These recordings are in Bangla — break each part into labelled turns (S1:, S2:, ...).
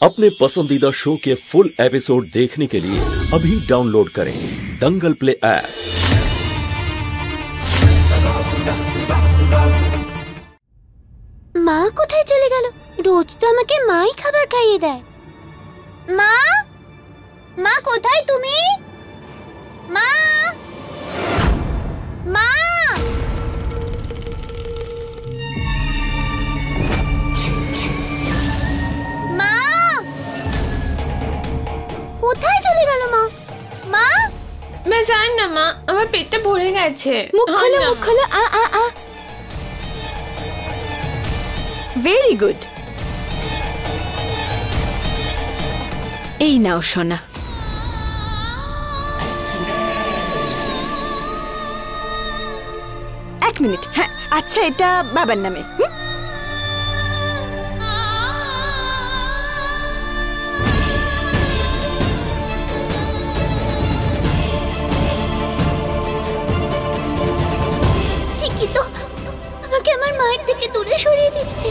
S1: अपने पसंदीदा शो के फुल एपिसोड देखने के लिए अभी डाउनलोड करें दंगल प्ले ऐप।
S2: মা কোথায় চলে গেল? রোজ তো আমাকে মাই খাবার খাইয়ে দেয়। মা, মা কোথায় তুমি? মা, মা, মা কোথায় চলে গেল? মা, মা
S3: मैं জানি না মা, আমার পেটটা ভরে গেছে।
S2: মুখ খোলো, মুখ খোলো।
S4: Very good. এই নাও সোনা। এক মিনিট। হ্যাঁ আচ্ছা, এটা বাবার নামে।
S2: চিকি তো আমাকে আমার মায়ের থেকে দূরে সরিয়ে দিচ্ছে।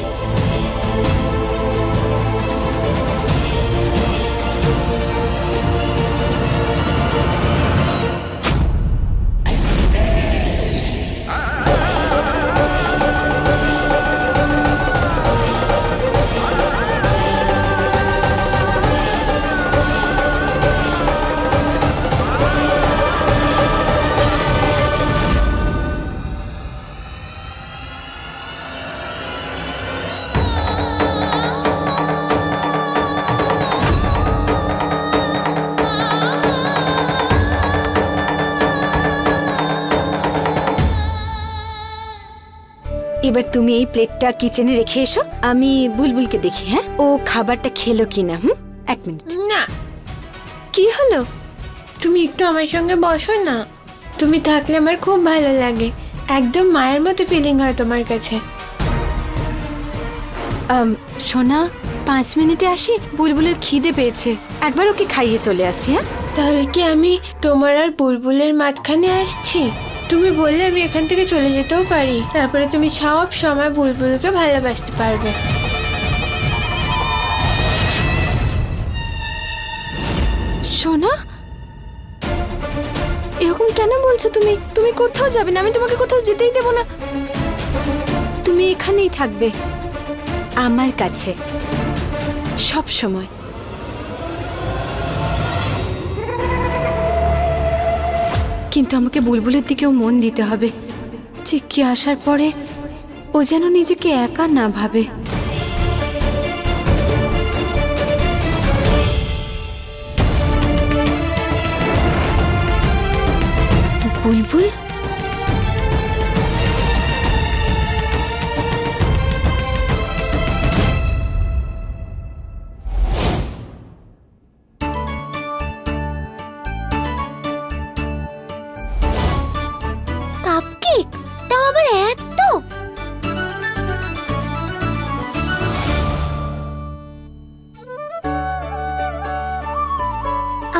S4: এবার তুমি এই প্লেটটা কিচেনে রেখে এসো, আমি বুলবুলকে দেখি। হ্যাঁ, ও খাবারটা খেলো কিনা। এক মিনিট।
S3: না,
S4: কি হলো?
S3: তুমি একটু আমার সঙ্গে বসো না। তুমি থাকলে আমার খুব ভালো লাগে, একদম মায়ের মতো ফিলিং হয় তোমার কাছে।
S4: সোনা, 5 মিনিটে আসি, বুলবুলের খিদে পেয়েছে, একবার ওকে খাইয়ে চলে আসি। হ্যাঁ,
S3: তাহলে কি আমি তোমার আর বুলবুলের মাঝখানে আসছি? তুমি বললে আমি এখান থেকে চলে যেতেও পারি, তারপরে তুমি সব সময় বুলবুলকে ভালোবাসতে পারবে।
S4: সোনা, এরকম কেন বলছো তুমি? তুমি কোথাও যাবে না, আমি তোমাকে কোথাও যেতেই দেব না। তুমি এখানেই থাকবে আমার কাছে সব সময়। কিন্তু আমাকে বুলবুলের দিকেও মন দিতে হবে। চিকি আসার পরে ও যেন নিজেকে একা না ভাবে। বুলবুল,
S2: কাপকেকস তাও আবার এত?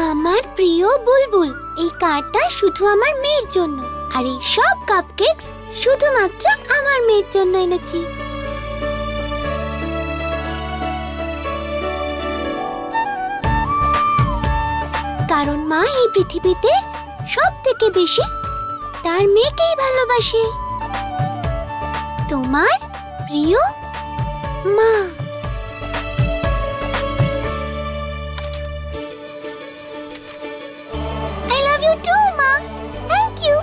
S2: আমার প্রিয় বুলবুল, এই কার্ডটা শুধু আমার মেয়ের জন্য, আর এই সব কাপকেকস শুধুমাত্র আমার মেয়ের জন্য এনেছি। কারণ মা এই পৃথিবীতে সব থেকে বেশি তার মেয়েকেই ভালোবাসে। তোমার প্রিয় মা। I love you too, মা। Thank you.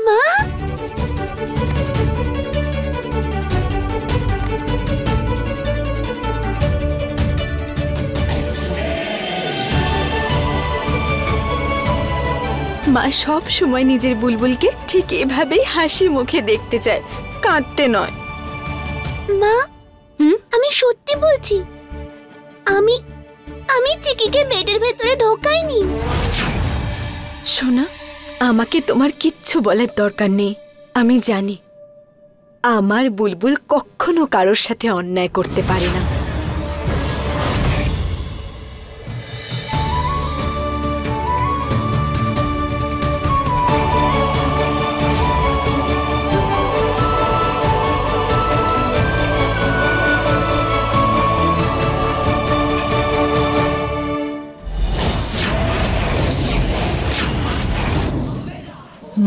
S2: মা,
S4: মা সব সময় নিজের বুলবুলকে ঠিক এভাবেই হাসি মুখে দেখতে চায়, কাঁদতে নয়।
S2: মা, আমি সত্যি বলছি, আমি আমি চিকিকে বেডের ভেতরে ঢোকাইনি।
S4: সোনা, আমাকে তোমার কিচ্ছু বলার দরকার নেই। আমি জানি আমার বুলবুল কখনো কারোর সাথে অন্যায় করতে পারে না।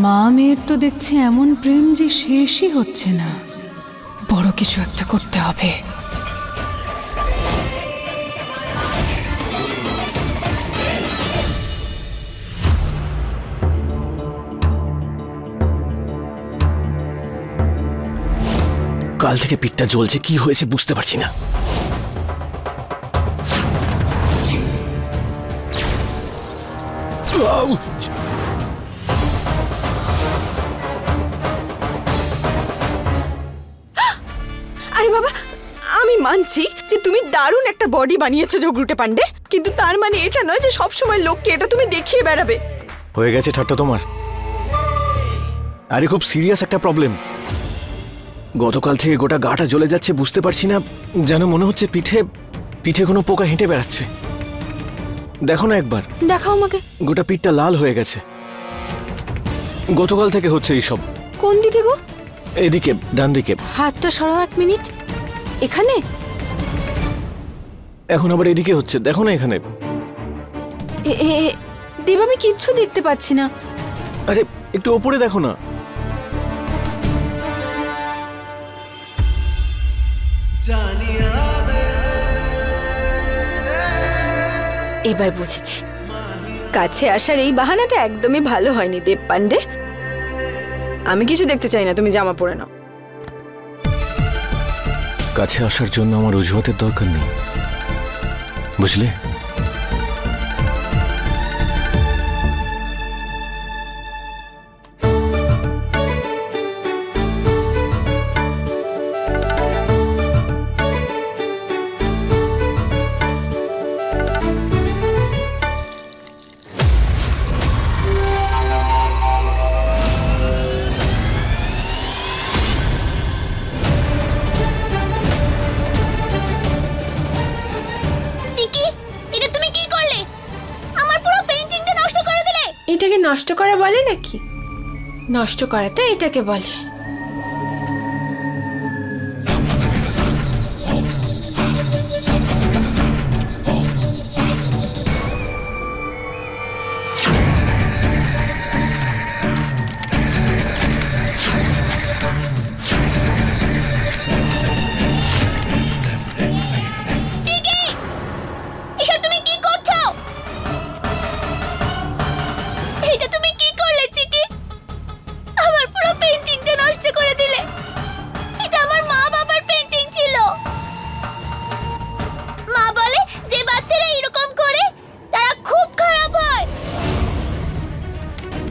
S5: মা মেয়ের তো দেখছি এমন প্রেম যে শেষই হচ্ছে না। বড় কিছু একটা করতে হবে।
S6: কাল থেকে পিঠটা জ্বলছে, কি হয়েছে বুঝতে পারছি না।
S4: আরে বাবা, আমি মানছি যে তুমি দারুণ একটা বডি বানিয়েছো জগরুটে পান্ডে, কিন্তু তার মানে এটা নয় যে সব সময় লোককে এটা তুমি দেখিয়ে বেড়াবে।
S6: হয়ে গেছে ঠাট্টা তোমার। আরে খুব সিরিয়াস একটা প্রবলেম। গতকাল থেকে গোটা গাটা জ্বলে যাচ্ছে, বুঝতে পারছি না, যেন মনে হচ্ছে পিঠে পিঠে কোনো পোকা হেঁটে বেড়াচ্ছে। দেখো না একবার,
S4: দেখাও আমাকে।
S6: গোটা পিঠটা লাল হয়ে গেছে। গতকাল থেকে হচ্ছে এইসব।
S4: কোন দিকে গো?
S6: এদিকে, ডান দিকে।
S4: হাতটা সরাও 1 মিনিট। এখানে?
S6: এখন আবার এদিকে হচ্ছে, দেখো না এখানে।
S4: দেব, আমি কিচ্ছু দেখতে পাচ্ছি না।
S6: আরে একটু ওপরে দেখো না।
S4: এবার বুঝেছি, কাছে আসার এই বাহানাটা একদমই ভালো হয়নি দেব পান্ডে। আমি কিছু দেখতে চাই না, তুমি জামা পরে নাও।
S6: কাছে আসার জন্য আমার অজুহাতের দরকার নেই, বুঝলে?
S3: এটাকে নষ্ট করা বলে নাকি? নষ্ট করা তো এটাকে বলে।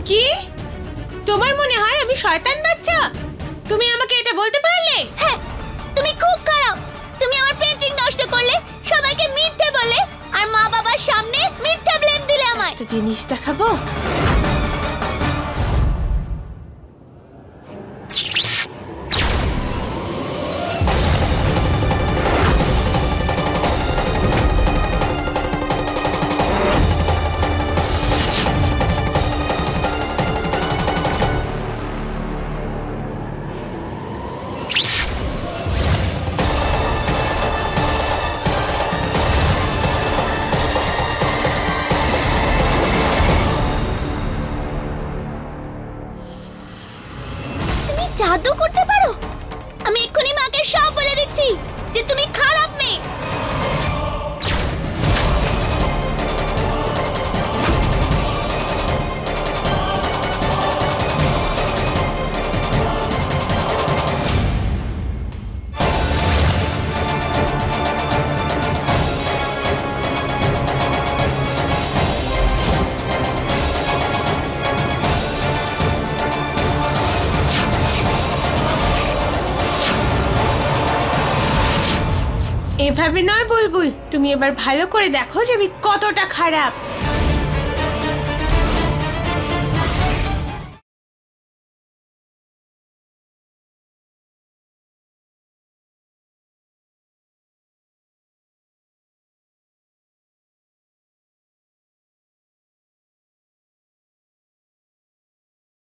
S3: কি তোমার মনে হয় আমি শয়তান বাচ্চা? তুমি আমাকে এটা বলতে পারলে?
S2: হ্যাঁ, তুমি খুব খারাপ। তুমি আমার পেন্টিং নষ্ট করলে, সবাইকে মিথ্যে বলে, আর মা বাবার সামনে মিথ্যে ব্লেম দিলে আমায়।
S3: তো জিনিস দেখাবো।
S2: জাদু করতে পারো? আমি এক্ষুনি মাকে সব বলে দিচ্ছি যে তুমি খারাপ মেয়ে।
S3: এভাবে নয় বুলবুল, তুমি এবার ভালো করে দেখো যে আমি কতটা খারাপ।